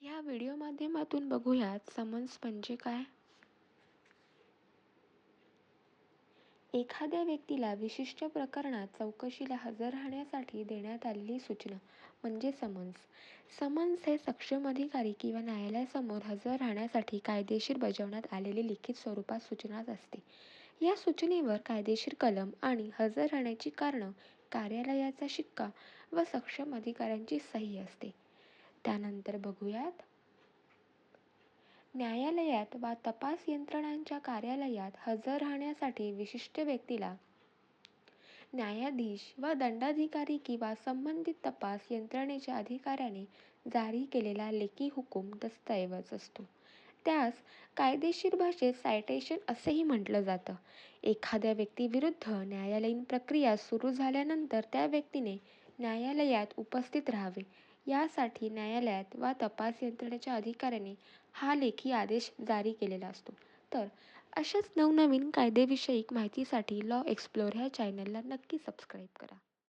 या व्हिडिओ माध्यमातून बघूयात समन्स म्हणजे काय. एखाद्या व्यक्तीला विशिष्ट प्रकरणात चौकशीला हजर राहण्यासाठी देण्यात आलेली सूचना म्हणजे समन्स. समन्स हे सक्षम अधिकारी किंवा न्यायालयासमोर हजर राहण्यासाठी कायदेशीर बजावण्यात आलेली लिखित स्वरूपात सूचनाच असते. या सूचनेवर कायदेशीर कलम आणि हजर राहण्याची कारणं, कार्यालयाचा शिक्का व सक्षम अधिकाऱ्यांची सही असते. त्यानंतर बघूयात न्यायालयात वा तपास यंत्रणांच्या कार्यालयात हजर राहण्यासाठी विशिष्ट व्यक्तीला न्यायाधीश व दंडाधिकारी किंवा संबंधित तपास यंत्रणेच्या अधिकाऱ्याने जारी केलेला लेखी हुकूम दस्तऐवज असतो. त्यास कायदेशीर भाषेत सायटेशन असेही म्हटलं जातं. एखाद्या व्यक्तीविरुद्ध न्यायालयीन प्रक्रिया सुरू झाल्यानंतर त्या व्यक्तीने न्यायालयात उपस्थित राहावे यासाठी न्यायालयात वा तपास यंत्रणेच्या अधिकाऱ्याने हा लेखी आदेश जारी केलेला असतो. तर अशाच नवनवीन कायदेविषयक माहितीसाठी लॉ एक्सप्लोर ह्या चॅनलला नक्की सबस्क्राईब करा.